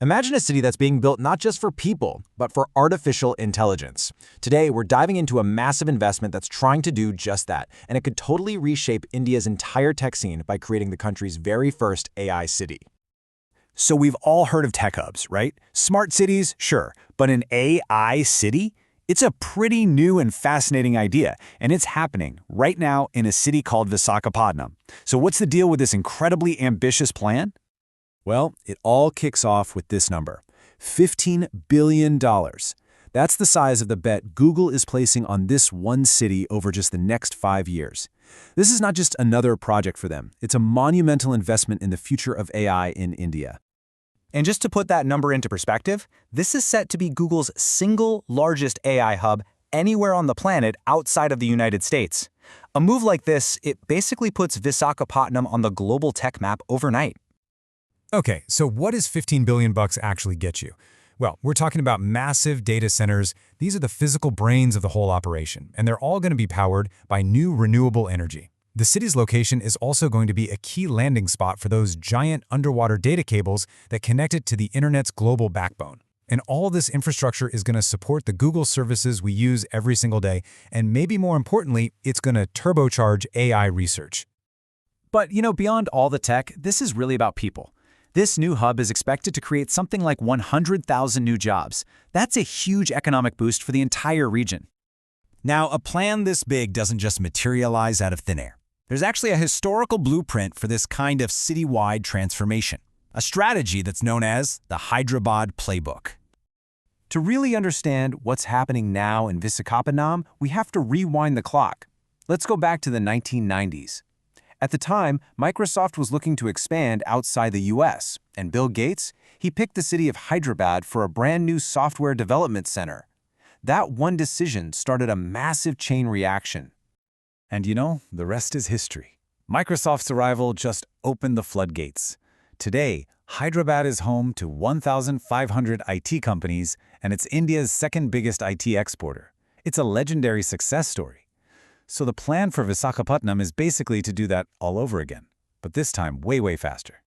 Imagine a city that's being built not just for people, but for artificial intelligence. Today, we're diving into a massive investment that's trying to do just that, and it could totally reshape India's entire tech scene by creating the country's very first AI city. So we've all heard of tech hubs, right? Smart cities, sure, but an AI city? It's a pretty new and fascinating idea, and it's happening right now in a city called Visakhapatnam. So what's the deal with this incredibly ambitious plan? Well, it all kicks off with this number, $15 billion. That's the size of the bet Google is placing on this one city over just the next 5 years. This is not just another project for them. It's a monumental investment in the future of AI in India. And just to put that number into perspective, this is set to be Google's single largest AI hub anywhere on the planet outside of the United States. A move like this, it basically puts Visakhapatnam on the global tech map overnight. Okay, so what does $15 billion actually get you? Well, we're talking about massive data centers. These are the physical brains of the whole operation, and they're all going to be powered by new renewable energy. The city's location is also going to be a key landing spot for those giant underwater data cables that connect it to the internet's global backbone. And all this infrastructure is going to support the Google services we use every single day, and maybe more importantly, it's going to turbocharge AI research. But, beyond all the tech, this is really about people. This new hub is expected to create something like 100,000 new jobs. That's a huge economic boost for the entire region. Now, a plan this big doesn't just materialize out of thin air. There's actually a historical blueprint for this kind of citywide transformation, a strategy that's known as the Hyderabad Playbook. To really understand what's happening now in Visakhapatnam, we have to rewind the clock. Let's go back to the 1990s. At the time, Microsoft was looking to expand outside the US, and Bill Gates, he picked the city of Hyderabad for a brand new software development center. That one decision started a massive chain reaction. And the rest is history. Microsoft's arrival just opened the floodgates. Today, Hyderabad is home to 1,500 IT companies, and it's India's second biggest IT exporter. It's a legendary success story. So the plan for Visakhapatnam is basically to do that all over again, but this time way, way faster.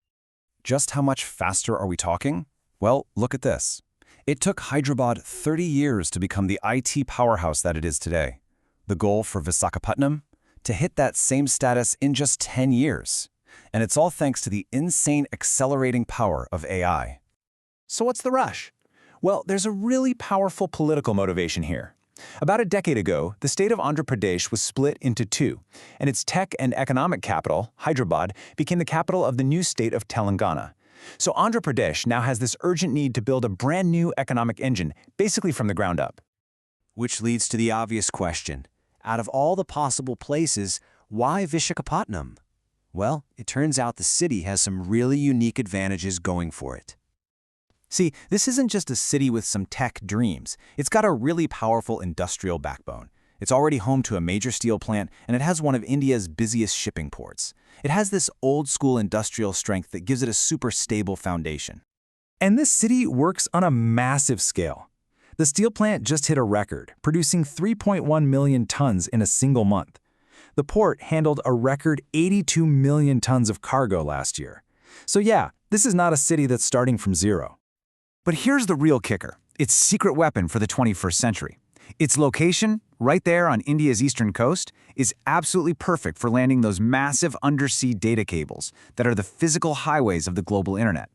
Just how much faster are we talking? Well, look at this. It took Hyderabad 30 years to become the IT powerhouse that it is today. The goal for Visakhapatnam? To hit that same status in just 10 years. And it's all thanks to the insane accelerating power of AI. So what's the rush? Well, there's a really powerful political motivation here. About a decade ago, the state of Andhra Pradesh was split into two, and its tech and economic capital, Hyderabad, became the capital of the new state of Telangana. So Andhra Pradesh now has this urgent need to build a brand new economic engine, basically from the ground up. Which leads to the obvious question. Out of all the possible places, why Visakhapatnam? Well, it turns out the city has some really unique advantages going for it. See, this isn't just a city with some tech dreams. It's got a really powerful industrial backbone. It's already home to a major steel plant, and it has one of India's busiest shipping ports. It has this old-school industrial strength that gives it a super stable foundation. And this city works on a massive scale. The steel plant just hit a record, producing 3.1 million tons in a single month. The port handled a record 82 million tons of cargo last year. So yeah, this is not a city that's starting from zero. But here's the real kicker, its secret weapon for the 21st century. Its location, right there on India's eastern coast, is absolutely perfect for landing those massive undersea data cables that are the physical highways of the global internet.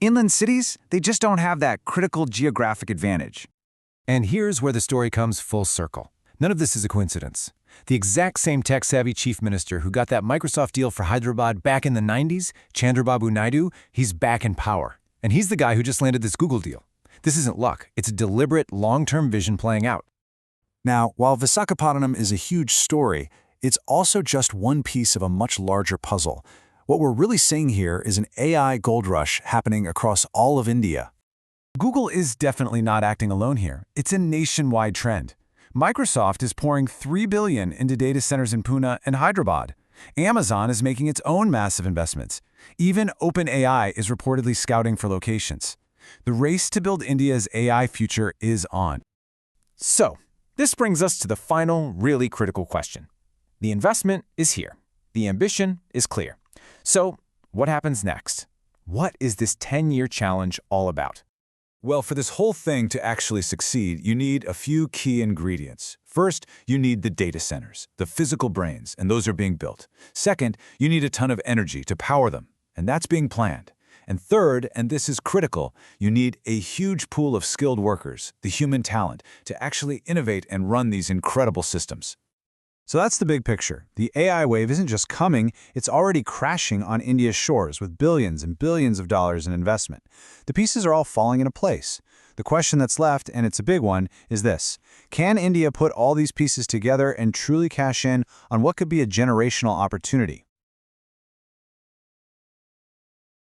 Inland cities, they just don't have that critical geographic advantage. And here's where the story comes full circle. None of this is a coincidence. The exact same tech-savvy chief minister who got that Microsoft deal for Hyderabad back in the 90s, Chandrababu Naidu, he's back in power. And he's the guy who just landed this Google deal. This isn't luck. It's a deliberate, long-term vision playing out. Now, while Visakhapatnam is a huge story, it's also just one piece of a much larger puzzle. What we're really seeing here is an AI gold rush happening across all of India. Google is definitely not acting alone here. It's a nationwide trend. Microsoft is pouring $3 billion into data centers in Pune and Hyderabad. Amazon is making its own massive investments. Even OpenAI is reportedly scouting for locations. The race to build India's AI future is on. So, this brings us to the final, really critical question. The investment is here. The ambition is clear. So, what happens next? What is this 10-year challenge all about? Well, for this whole thing to actually succeed, you need a few key ingredients. First, you need the data centers, the physical brains, and those are being built. Second, you need a ton of energy to power them, and that's being planned. And third, and this is critical, you need a huge pool of skilled workers, the human talent, to actually innovate and run these incredible systems. So that's the big picture. The AI wave isn't just coming, it's already crashing on India's shores with billions and billions of dollars in investment. The pieces are all falling into place. The question that's left, and it's a big one, is this. Can India put all these pieces together and truly cash in on what could be a generational opportunity?